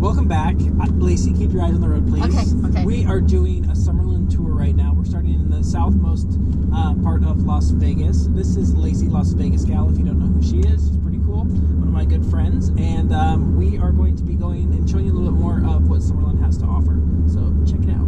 Welcome back. Laci, keep your eyes on the road, please. Okay. We are doing a Summerlin tour right now. We're starting in the southmost part of Las Vegas. This is Laci, Las Vegas gal, if you don't know who she is. She's pretty cool. One of my good friends. And we are going to be going and showing you a little bit more of what Summerlin has to offer. So check it out.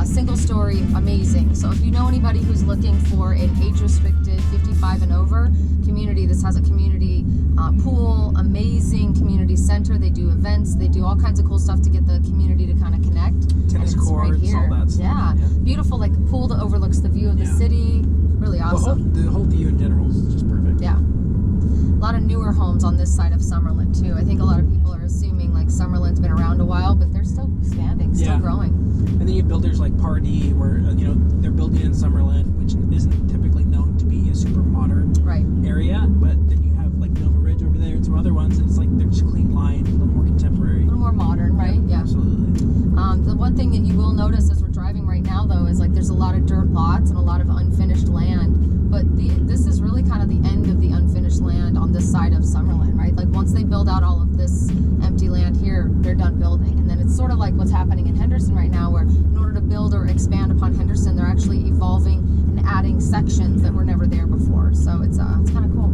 Single-story, amazing. So if you know anybody who's looking for an age-restricted 55 and over community, this has a community pool, amazing community center. They do events, they do all kinds of cool stuff to get the community to kind of connect. Tennis courts, right all that stuff. Yeah, beautiful, like a pool that overlooks the view of the city. Really awesome. The whole view in general is just perfect. Yeah. A lot of newer homes on this side of Summerlin too. I think a lot of people are assuming like Summerlin's been around a while, but they're still expanding, still growing. And then you have builders like Pardee, where they're building in Summerlin, which isn't typically known to be a super modern area. But then you have like Nova Ridge over there and some other ones, and it's like they're just clean lined, a little more contemporary, a little more modern, right? Yeah, absolutely. The one thing that you will notice as we're driving right now, though, is like there's a lot of dirt lots and a lot of unfinished land. But this is really kind of the end of the unfinished land on this side of Summerlin, right? Like once they build out all of this empty land here, they're done building. And then it's sort of like what's happening in Henderson right now, where in order to build or expand upon Henderson, they're actually evolving and adding sections that were never there before. So it's kind of cool.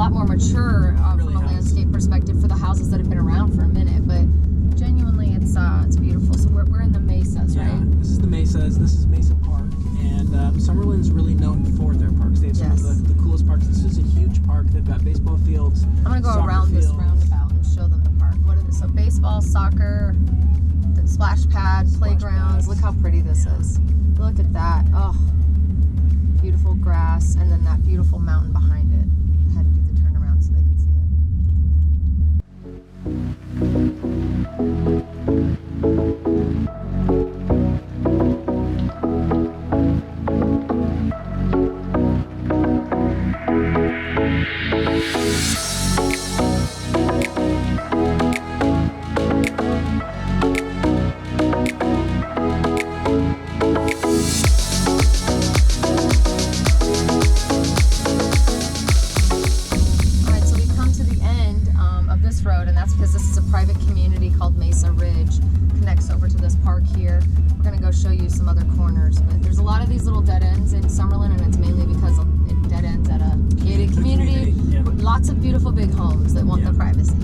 lot more mature Really from a has. landscape perspective for the houses that have been around for a minute. But genuinely, it's beautiful. So we're in the mesas, Yeah, right? this is the mesas. This is Mesa Park, and Summerlin's really known for their parks. They have some Yes. of the coolest parks. This is a huge park. They've got baseball fields. I'm gonna go soccer around this fields. roundabout and show them the park. What are they? So baseball, soccer, the splash pad, playgrounds. pads. Look how pretty this is. Look at that. Oh, beautiful grass, and then that beautiful mountain behind it. I had to do the turnaround so they could see it. All right, so we've come to the end of this road, and that's because this is a private community called Mesa Ridge. Connects over to this park here. We're gonna go show you some other corners, but there's a lot of these little dead ends in Summerlin, and it's mainly because it dead ends at a gated community. Yeah. Lots of beautiful big homes that want the privacy.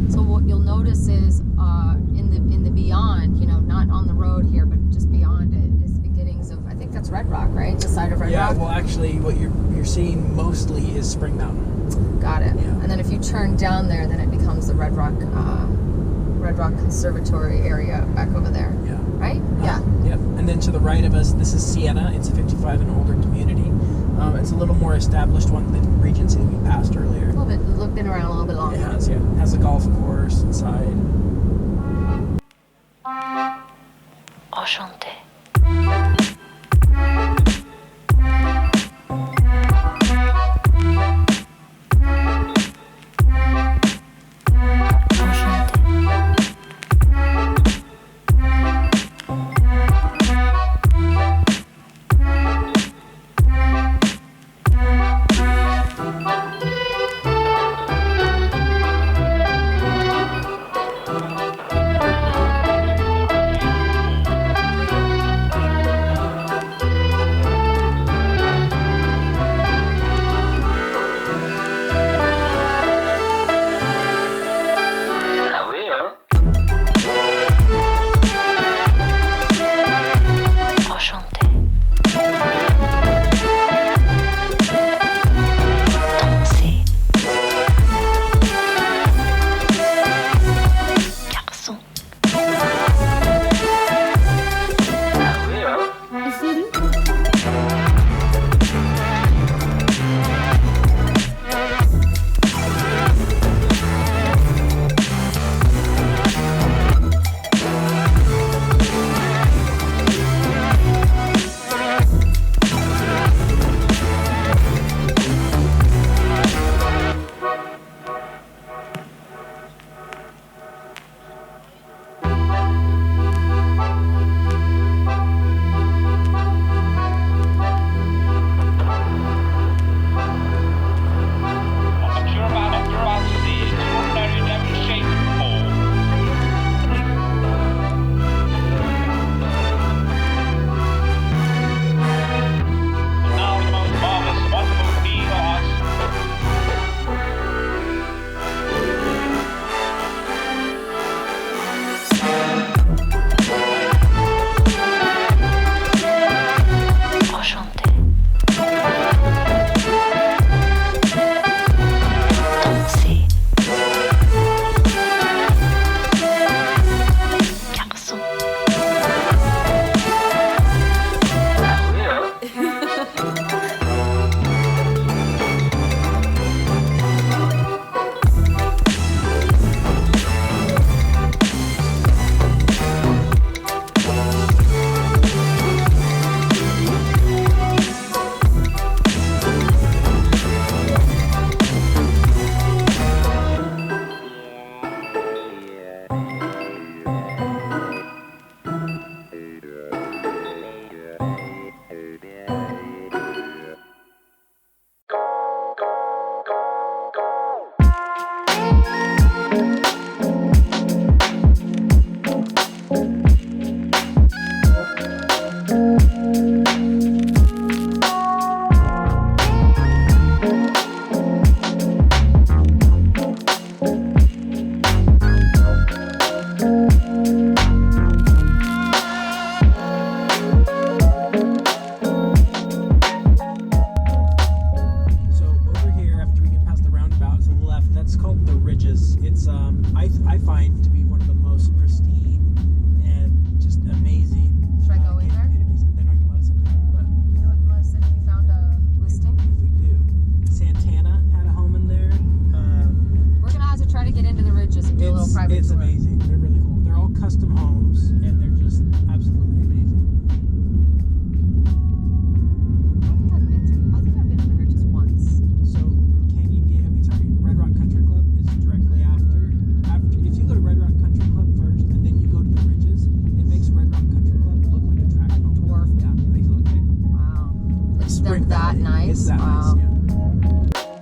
So what you'll notice is in the beyond, not on the road here, but just beyond it, is the beginnings of, I think that's Red Rock, right? The side of Red Yeah, Rock. well, actually, what you're seeing mostly is Spring Mountain. Got it. Yeah. And then if you turn down there, then it becomes the Red Rock Conservatory area back over there, Yeah. right? Yeah. Yep. And then to the right of us, this is Sienna. It's a 55 and older community. It's a little more established one than Regency that we passed earlier. A little bit, been around a little bit longer. It has, yeah. It has a golf course inside. Enchanté. find to be one of the most pristine and just amazing. Should I go in there? communities. They're not going to let us in there, but You wouldn't let us in if you found a listing? if we do. Santana had a home in there. We're going to have to try to get into the ridges and do a little private It's tour. amazing. They're really cool. They're all custom homes, and they're just absolutely amazing. I think I've been in the ridges once. So, can you get? I mean, sorry, Red Rock Country Club is directly after. If you go to Red Rock Country Club first, and then you go to the ridges, it makes Red Rock Country Club look like a track home. Dwarfed. Yeah, it makes it look like Wow. It's Spring that Valley. nice? It's that Wow. nice. Yeah.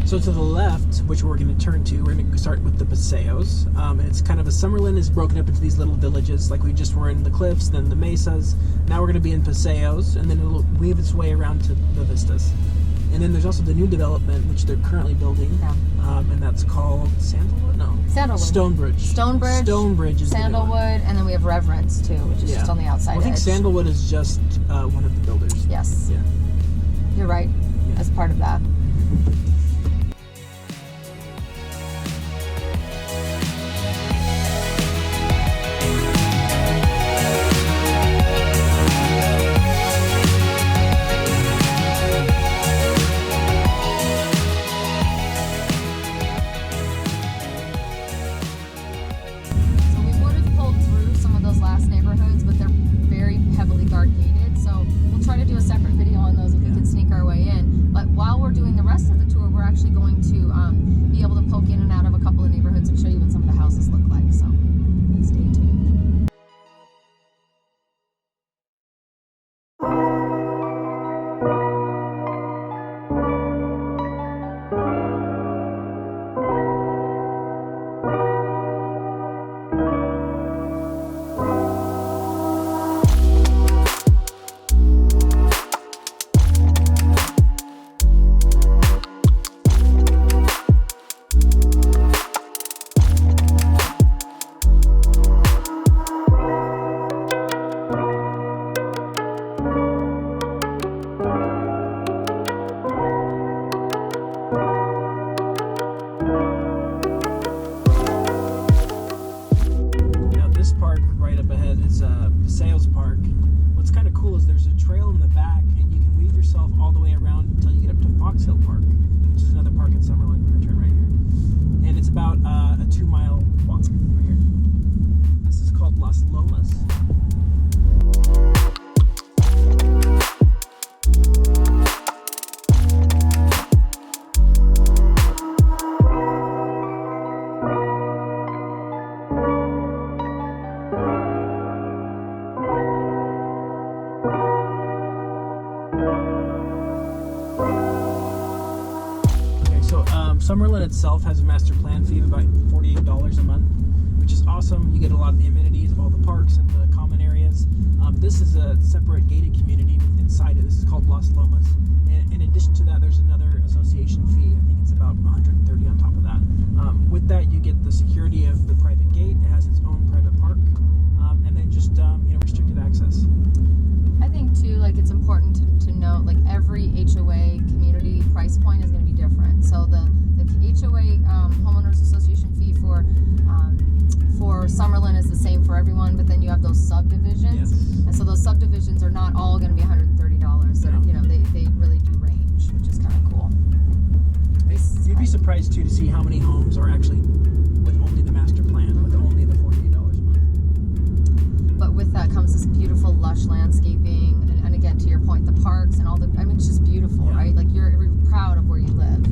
So to the left, which we're going to turn to, we're going to start with the Paseos. And it's kind of Summerlin is broken up into these little villages, like we just were in the cliffs, then the mesas. Now we're going to be in Paseos, and then it'll weave its way around to the vistas. And then there's also the new development, which they're currently building, and that's called Sandalwood? No. Sandalwood. Stonebridge. Stonebridge is Sandalwood, and then we have Reverence too, which is just on the outside I think edge. Sandalwood is just one of the builders. Yes. Yeah. You're right. Yeah. As part of that. Summerlin itself has a master plan fee of about $48 a month, which is awesome. You get a lot of the amenities of all the parks and the common areas. This is a separate gated community inside it. This is called Las Lomas. And in addition to that, there's another association fee. I think it's about $130 on top of that. With that, you get the security of the private gate. It has its own private park, and then just restricted access. I think too, like it's important to note, like every HOA community price point is going to be different. So the HOA homeowners association fee for Summerlin is the same for everyone, but then you have those subdivisions, and so those subdivisions are not all going to be $130. So they really do range, which is kind of cool. You'd be surprised too to see how many homes are actually with only the master plan, with only the $48 a month. But with that comes this beautiful lush landscaping, and again, to your point, the parks and all the, I mean, it's just beautiful, right? Like you're proud of where you live.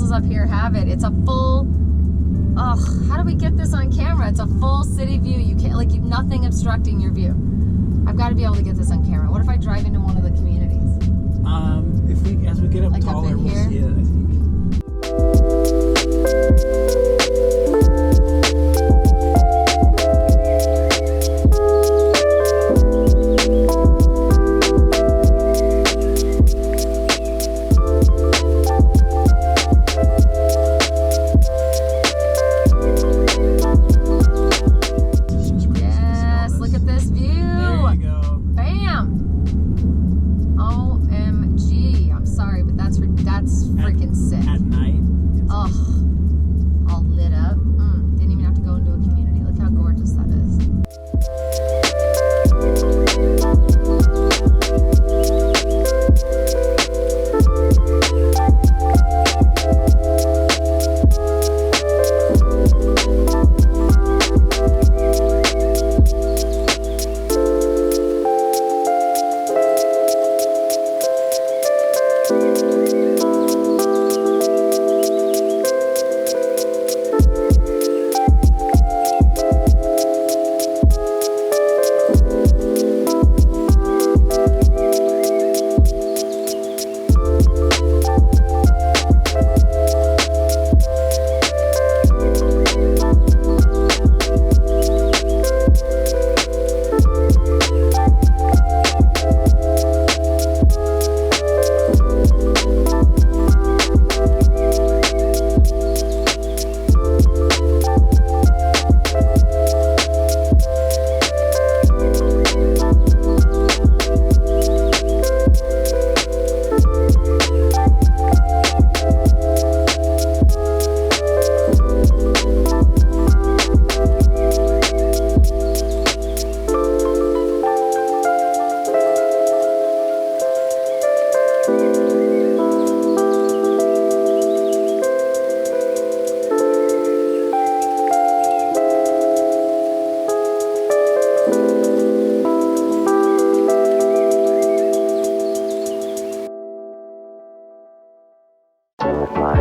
Up here have it. It's a full, how do we get this on camera? It's a full city view. You can't, like, nothing obstructing your view. I've got to be able to get this on camera. What if I drive into one of the communities? As we get up like taller, up in we'll here? see it, I think. That's freaking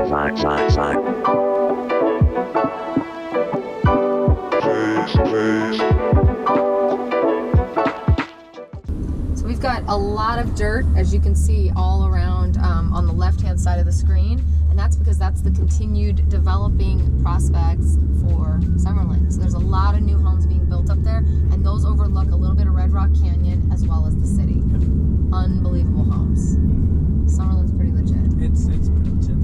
So we've got a lot of dirt, as you can see, all around on the left-hand side of the screen, and that's because that's the continued developing prospects for Summerlin. So there's a lot of new homes being built up there, and those overlook a little bit of Red Rock Canyon as well as the city. Unbelievable homes. Summerlin's pretty legit. It's pretty legit.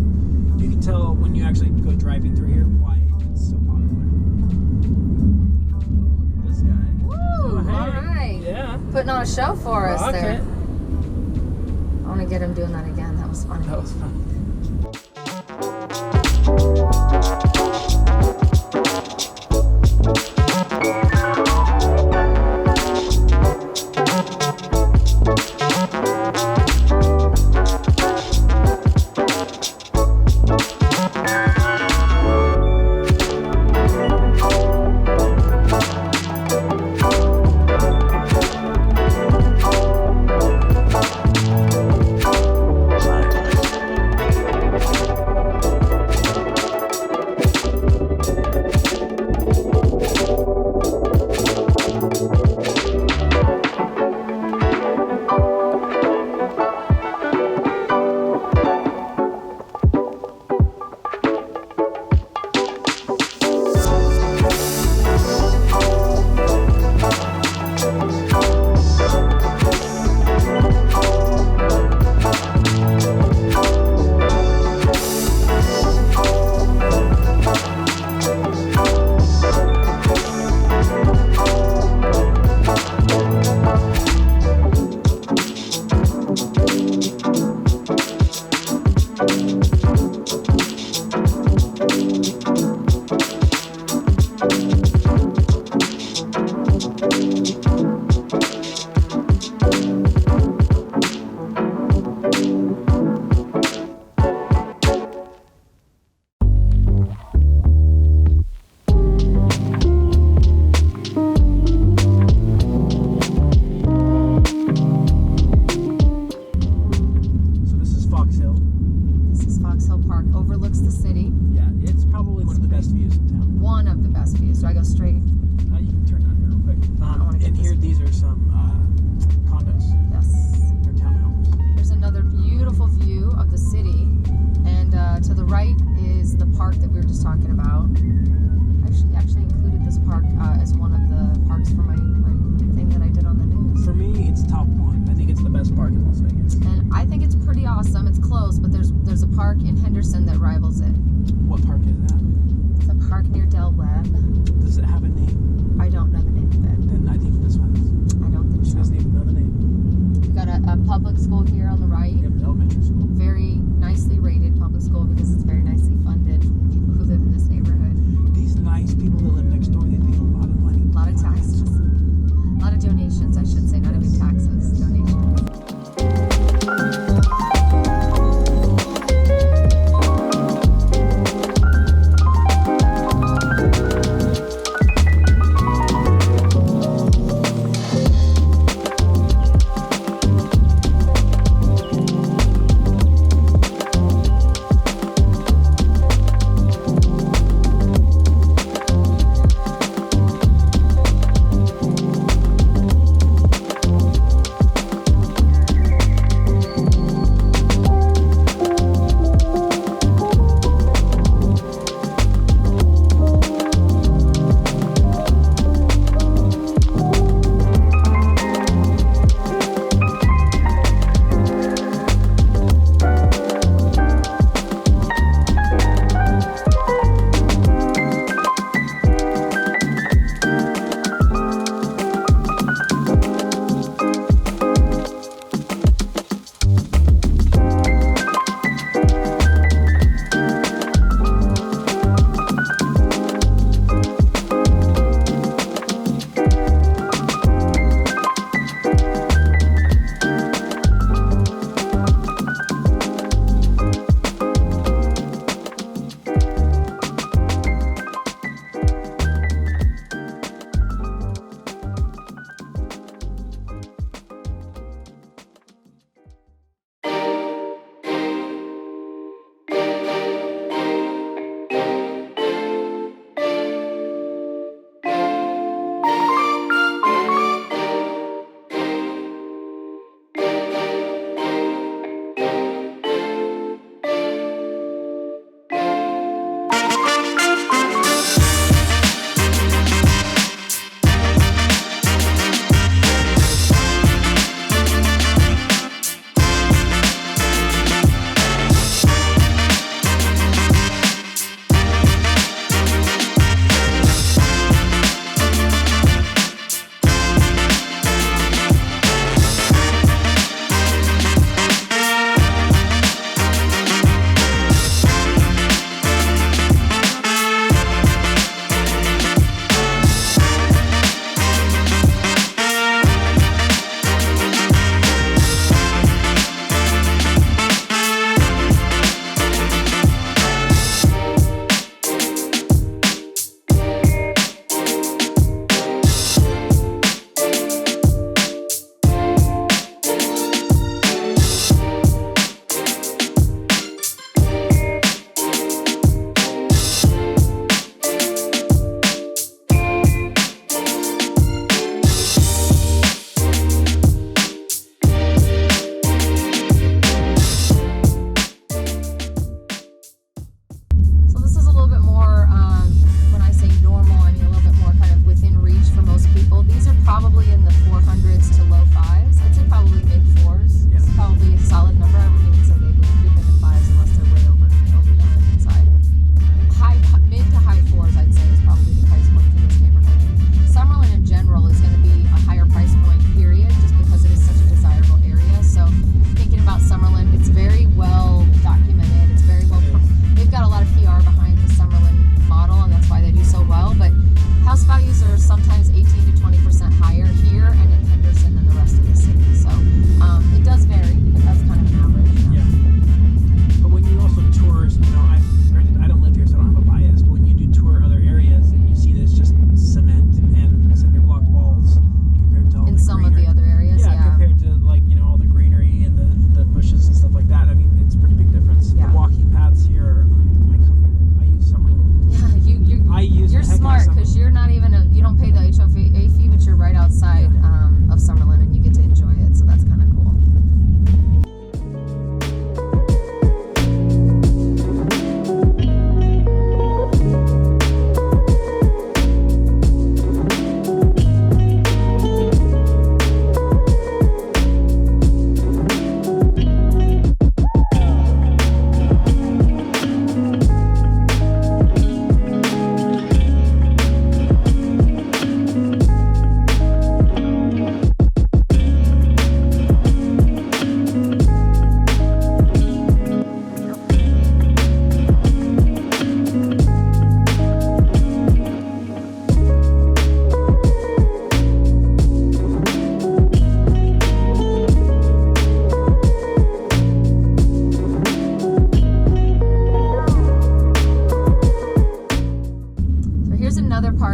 You can tell when you actually go driving through here why it's so popular. Look at this guy. Woo! Oh, hey. All right. Yeah. Putting on a show for us Rocket. there. I want to get him doing that again. That was funny. That was fun.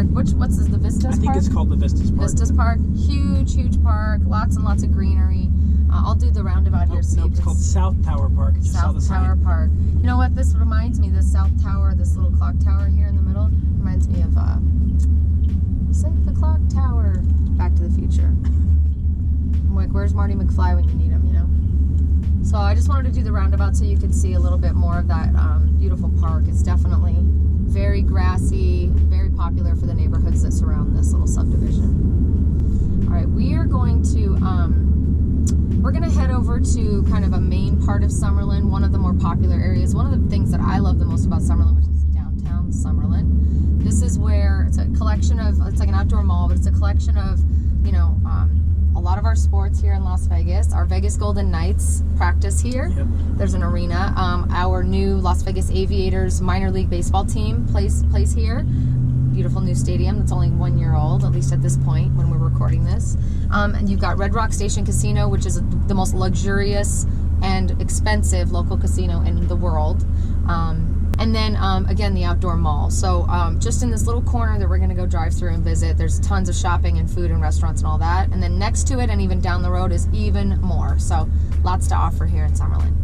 Park. What's this, the Vistas Park? I think it's called the Vistas Park. Vistas Park. Huge park. Lots and lots of greenery. I'll do the roundabout here. No, it's called South Tower Park. I just saw the South sign. Tower Park. You know what this reminds me? This South Tower, this little clock tower here in the middle, reminds me of Save the Clock Tower. Back to the Future. I'm like, where's Marty McFly when you need him, you know? So I just wanted to do the roundabout so you could see a little bit more of that beautiful park. It's definitely very grassy, very popular for the neighborhoods that surround this little subdivision. All right, we are going to we're going to head over to kind of a main part of Summerlin, one of the more popular areas. One of the things that I love the most about Summerlin, which is downtown Summerlin. This is where it's a collection of, it's like an outdoor mall, but it's a collection of, you know, a lot of our sports here in Las Vegas. Our Vegas Golden Knights practice here. Yep. There's an arena. Our new Las Vegas Aviators minor league baseball team plays here. Beautiful new stadium that's only 1 year old, at least at this point when we're recording this. And you've got Red Rock Station Casino, which is the most luxurious and expensive local casino in the world. And then, again, the outdoor mall. So just in this little corner that we're going to go drive through and visit, there's tons of shopping and food and restaurants and all that. And then next to it and even down the road is even more. So lots to offer here in Summerlin.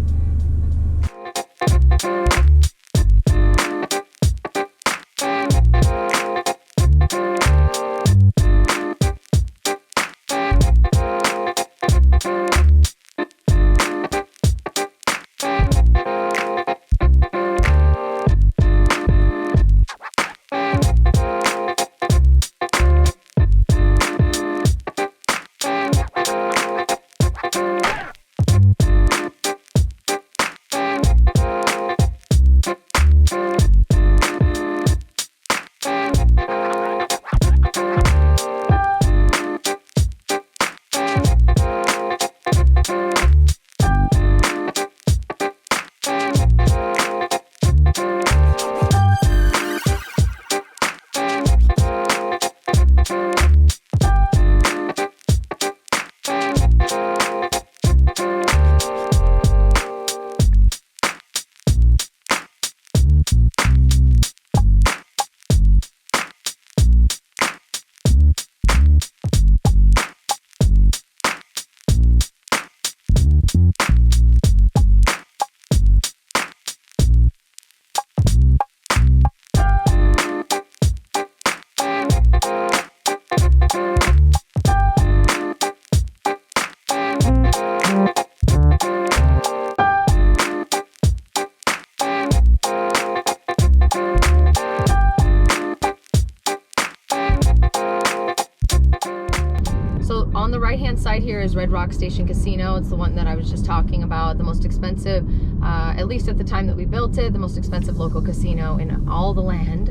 Side here is Red Rock Station Casino. It's the one that I was just talking about, the most expensive, at least at the time that we built it, the most expensive local casino in all the land.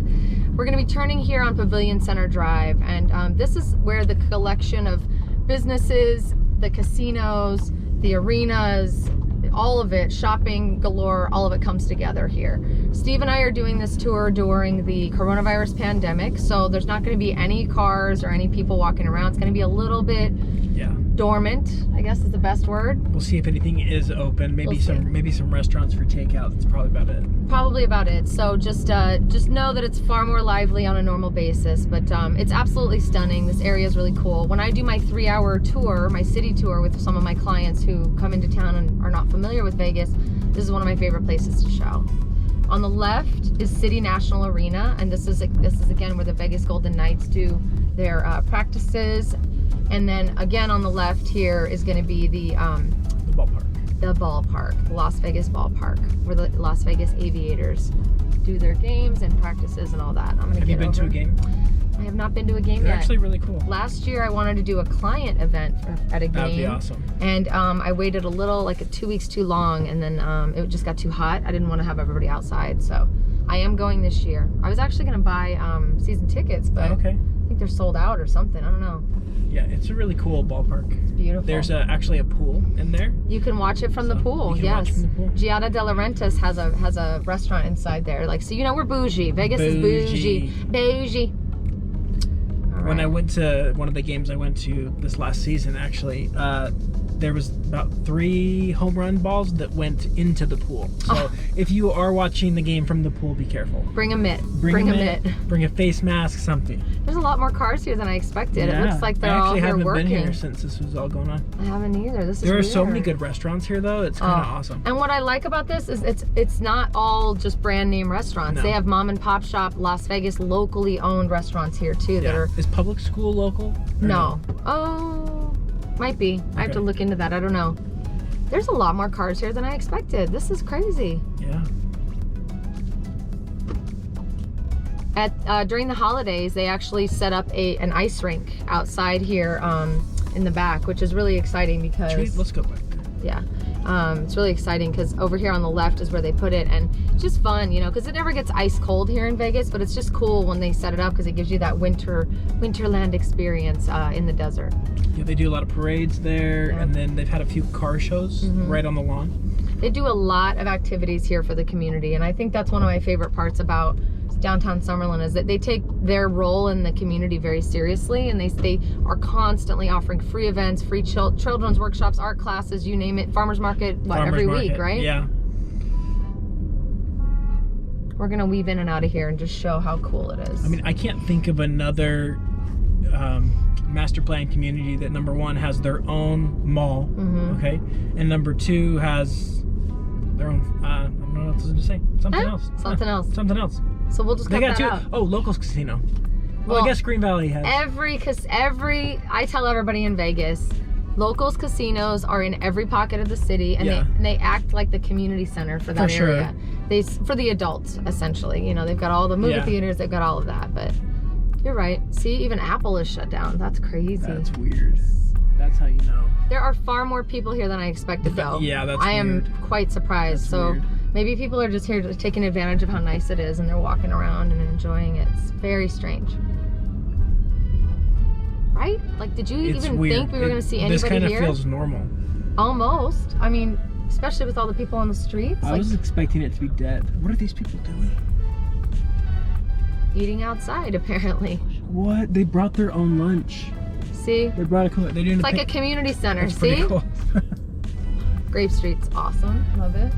We're going to be turning here on Pavilion Center Drive, and this is where the collection of businesses, the casinos, the arenas, all of it, shopping galore, all of it comes together here. Steve and I are doing this tour during the coronavirus pandemic, so there's not going to be any cars or any people walking around. It's going to be a little bit dormant, I guess is the best word. We'll see if anything is open. Maybe some restaurants for takeout. That's probably about it. Probably about it. So just know that it's far more lively on a normal basis, but it's absolutely stunning. This area is really cool. When I do my 3-hour tour, my city tour with some of my clients who come into town and are not familiar with Vegas, this is one of my favorite places to show. On the left is City National Arena, and this is again where the Vegas Golden Knights do their practices. And then again on the left here is going to be the ballpark. The ballpark, the Las Vegas ballpark, where the Las Vegas Aviators do their games and practices and all that. Have you been to a game? I have not been to a game yet. They're actually really cool. Last year I wanted to do a client event at a game. That'd be awesome. And I waited a little, like 2 weeks too long, and then it just got too hot. I didn't want to have everybody outside, so I am going this year. I was actually going to buy season tickets, but I think they're sold out or something. I don't know. Yeah, it's a really cool ballpark. It's beautiful. There's actually a pool in there. You can watch it from the pool. You can watch from the pool. Giada de la Rentas has a restaurant inside there. Like, so you know we're bougie. Vegas is bougie. Bougie. When I went to one of the games I went to this last season, actually, there was about 3 home run balls that went into the pool. So if you are watching the game from the pool, be careful. Bring a mitt. Bring a mitt. Bring a face mask, something. There's a lot more cars here than I expected. Yeah. It looks like they're all here working. I actually haven't been here since this was all going on. I haven't either. There are so many good restaurants here, though. It's kind of awesome. And what I like about this is it's not all just brand name restaurants. No. They have mom and pop shop, Las Vegas, locally owned restaurants here too. That are. Is public school local? No. Oh, might be. Okay. I have to look into that. I don't know. There's a lot more cars here than I expected. This is crazy. Yeah. During the holidays, they actually set up an ice rink outside here in the back, which is really exciting because... Let's go back there. Yeah. It's really exciting because over here on the left is where they put it, and it's just fun, you know, because it never gets ice cold here in Vegas, but it's just cool when they set it up because it gives you that winterland experience in the desert. Yeah, they do a lot of parades there, and then they've had a few car shows right on the lawn. They do a lot of activities here for the community, and I think that's one of my favorite parts about downtown Summerlin is that they take their role in the community very seriously, and they are constantly offering free events, free children's workshops, art classes, you name it, farmers market, every week, right? Yeah. We're gonna weave in and out of here and just show how cool it is. I mean, I can't think of another master plan community that, number 1, has their own mall, okay, and number 2 has their own. I don't know what else to say. Something else. Something else. So we'll just cut that out. Oh, Locals Casino. Well, I guess Green Valley has. I tell everybody in Vegas, Locals casinos are in every pocket of the city, and they act like the community center for that area. For the adults, essentially. You know, they've got all the movie theaters, they've got all of that. But you're right. See, even Apple is shut down. That's crazy. That's weird. That's how you know. There are far more people here than I expected, though. Yeah, that's I am quite surprised. So maybe people are just here taking advantage of how nice it is, and they're walking around and enjoying it. It's very strange. Right? Like, did you even think we were going to see anybody here? This kind of feels normal. Almost. I mean, especially with all the people on the streets. I was expecting it to be dead. What are these people doing? Eating outside, apparently. What? They brought their own lunch. See? They brought they're doing it's like a community center. That's see? Pretty cool. Grape Street's awesome. Love it.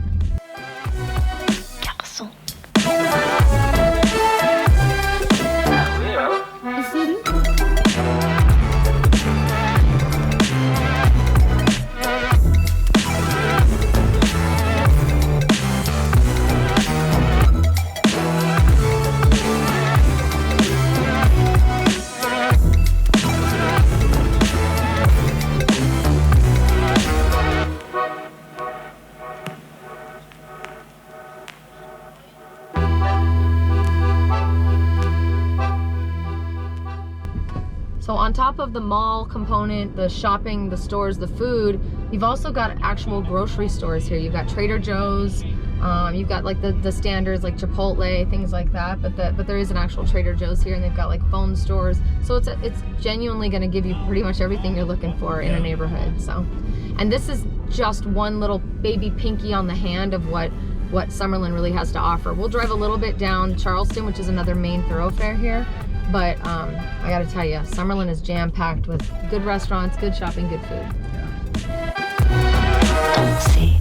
So on top of the mall component, the shopping, the stores, the food, you've also got actual grocery stores here. You've got Trader Joe's, you've got like the standards like Chipotle, things like that, but there is an actual Trader Joe's here, and they've got like phone stores. So it's genuinely gonna give you pretty much everything you're looking for in a neighborhood. So, and this is just one little baby pinky on the hand of what Summerlin really has to offer. We'll drive a little bit down Charleston, which is another main thoroughfare here. But I gotta tell you, Summerlin is jam-packed with good restaurants, good shopping, good food. Don't see.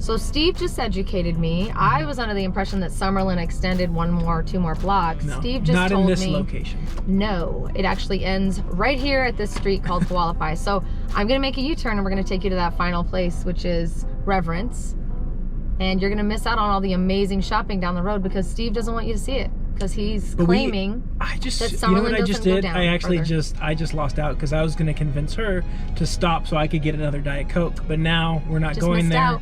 So Steve just educated me. I was under the impression that Summerlin extended 2 more blocks. No, Steve just not told in this me, location. no, it actually ends right here at this street called Hualapai. So I'm gonna make a U-turn and we're gonna take you to that final place, which is Reverence. And you're gonna miss out on all the amazing shopping down the road because Steve doesn't want you to see it because he's claiming that you know Summerlin what I just did? down I actually further. I just lost out because I was going to convince her to stop so I could get another Diet Coke. But now we're not Just going missed there. out.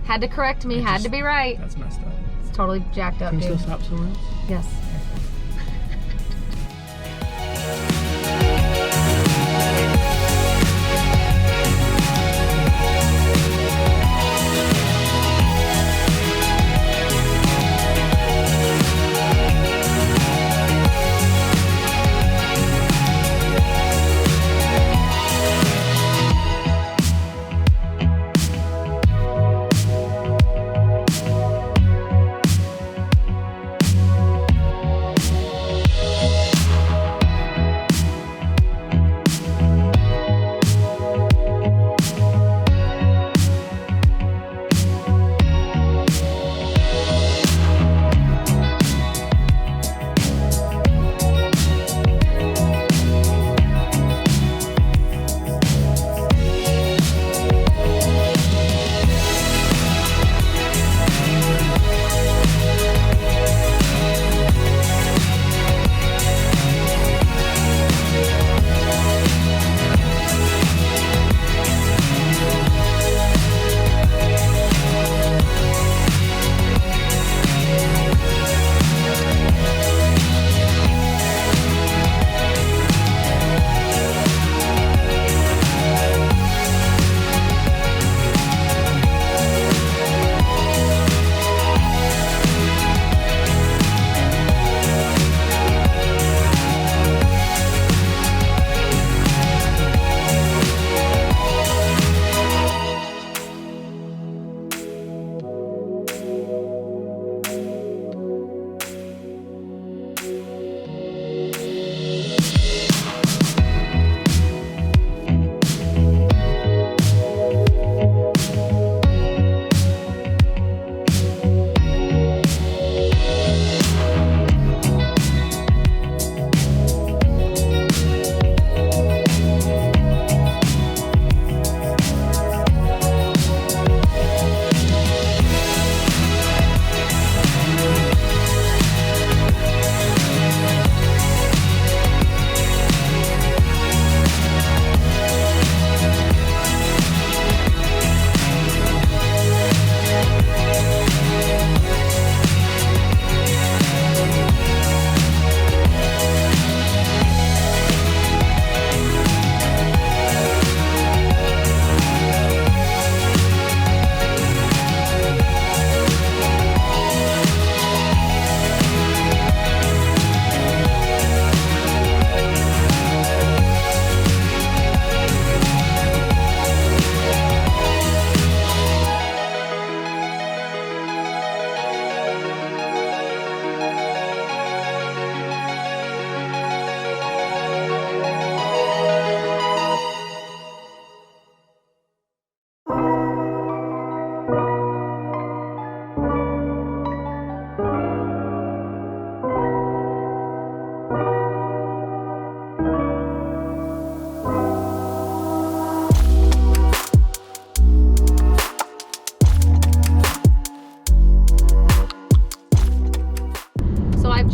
Had to correct me. Had to be right. That's messed up. It's totally jacked up, Can we dude. still stop somewhere else? Yes.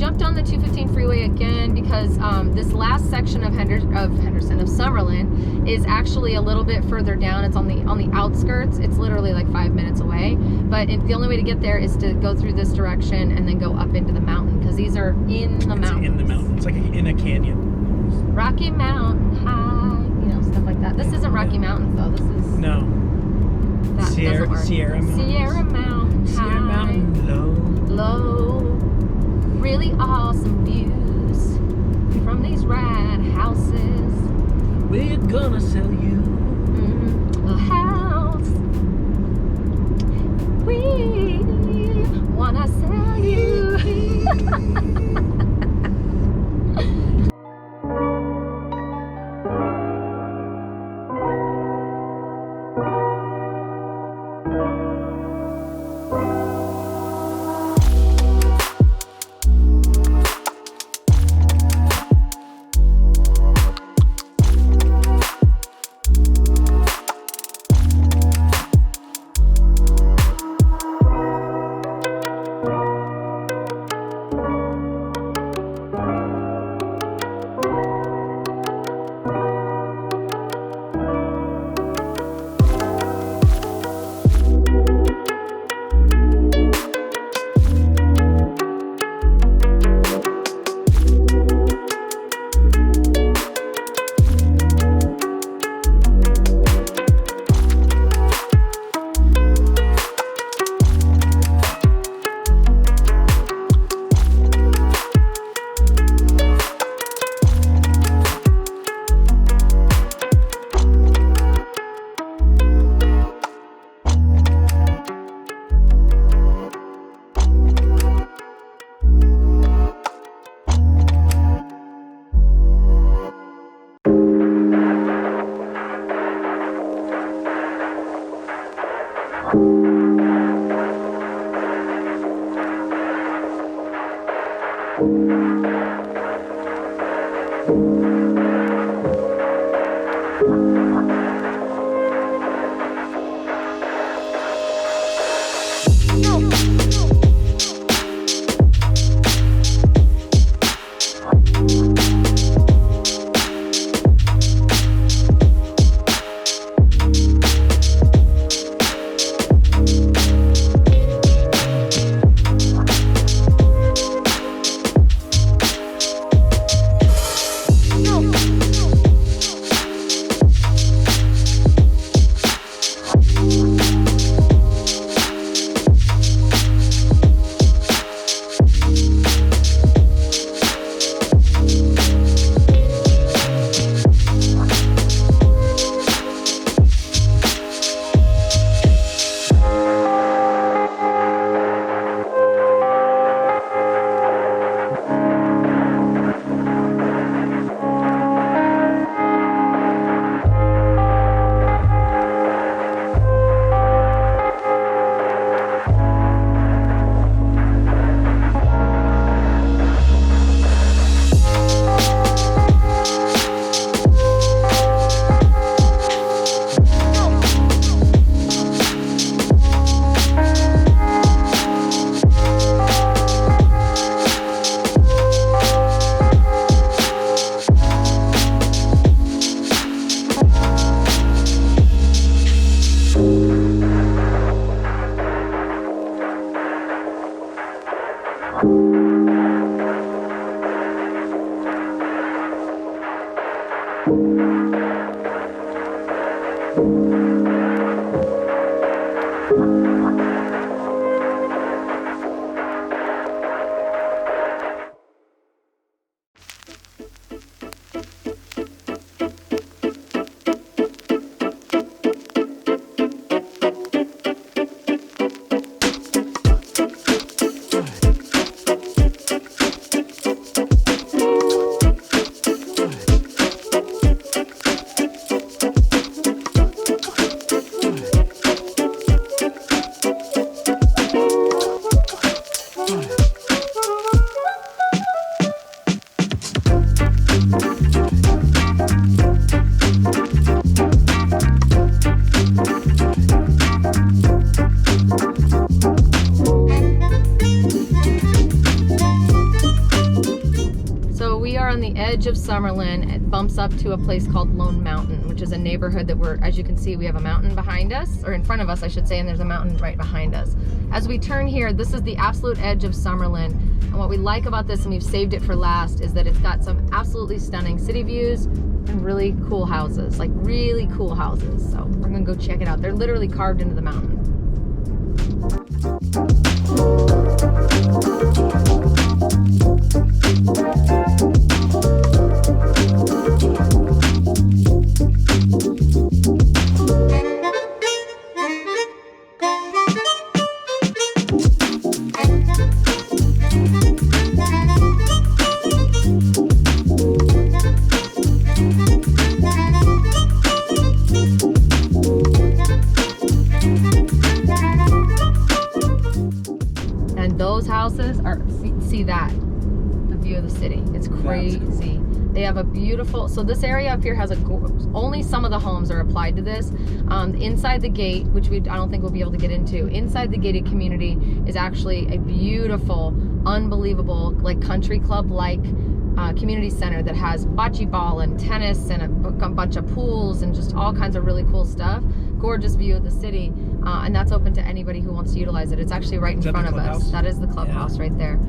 jumped on the 215 freeway again because this last section of Summerlin is actually a little bit further down. It's on the outskirts. It's literally like 5 minutes away. But the only way to get there is to go through this direction and then go up into the mountain, because these are in the mountain. In the mountain. It's like in a canyon. Rocky Mountain High, you know, stuff like that. This isn't Rocky Mountains though. This is Sierra Mountain. Sierra Mountain High. Sierra Mountain Low. Really awesome views from these rad houses. We're gonna sell you a house. We wanna sell you. Edge of Summerlin. It bumps up to a place called Lone Mountain, which is a neighborhood that as you can see, we have a mountain behind us, or in front of us, I should say, and there's a mountain right behind us. As we turn here, this is the absolute edge of Summerlin, and what we like about this, and we've saved it for last, is that it's got some absolutely stunning city views and really cool houses, like really cool houses. So we're gonna go check it out. They're literally carved into the mountain. Those houses are, see that, the view of the city. It's crazy. Cool. They have a beautiful, so this area up here has only some of the homes are applied to this. Inside the gate, which I don't think we'll be able to get into, inside the gated community is actually a beautiful, unbelievable, like country club-like community center that has bocce ball and tennis and a bunch of pools and just all kinds of really cool stuff. Gorgeous view of the city, and that's open to anybody who wants to utilize it. It's actually right in front of us. That is the clubhouse right there.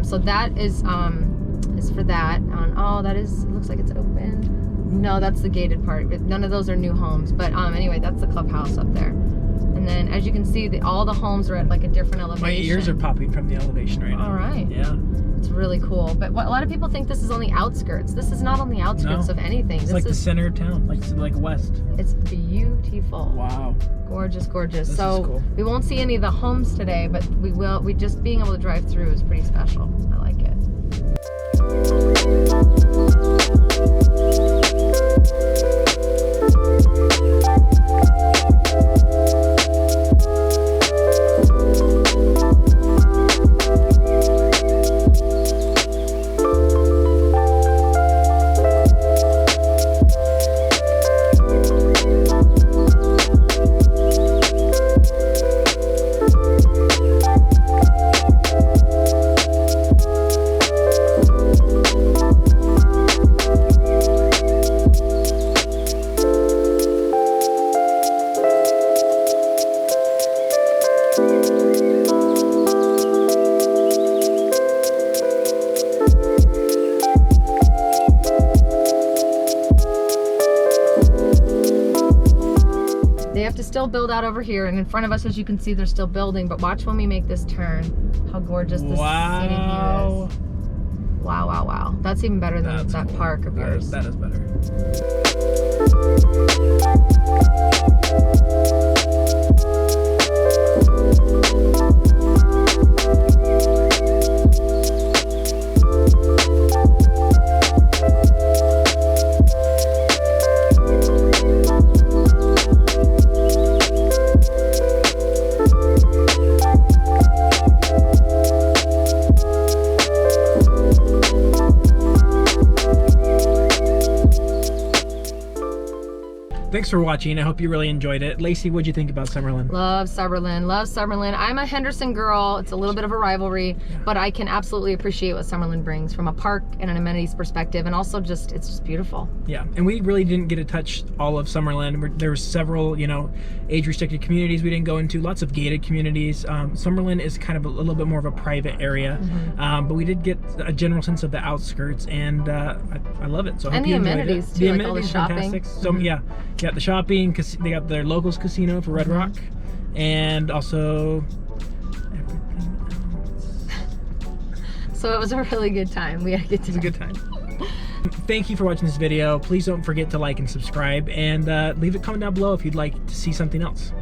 So that is for that. Oh, that is, it looks like it's open. No, that's the gated part. None of those are new homes, but anyway, that's the clubhouse up there. And then as you can see, all the homes are at like a different elevation. My ears are popping from the elevation right now. All right. Yeah. It's really cool. But a lot of people think this is on the outskirts. This is not on the outskirts of anything. It's like the center of town, like west. It's beautiful. Wow. Gorgeous, gorgeous. This is cool. We won't see any of the homes today, but we will. Just being able to drive through is pretty special. I like it. have to still build out over here, and in front of us, as you can see, they're still building. But watch when we make this turn, how gorgeous this scenic view is. Wow, wow, wow. That's even better than that cool park of yours. That is better. Thanks for watching. I hope you really enjoyed it. Laci, what'd you think about Summerlin? Love Summerlin. Love Summerlin. I'm a Henderson girl. It's a little bit of a rivalry, but I can absolutely appreciate what Summerlin brings from a park and an amenities perspective, and also just, it's just beautiful. Yeah, and we really didn't get to touch all of Summerlin. There were several, you know, age-restricted communities we didn't go into, lots of gated communities. Summerlin is kind of a little bit more of a private area, but we did get a general sense of the outskirts, and I love it. So I hope and the amenities too, like all the shopping. Fantastic. So yeah, the shopping, because they got their locals casino for Red Rock, and also everything else. So it was a really good time. We had a good time. It was a good time. Thank you for watching this video. Please don't forget to like and subscribe, and leave a comment down below if you'd like to see something else.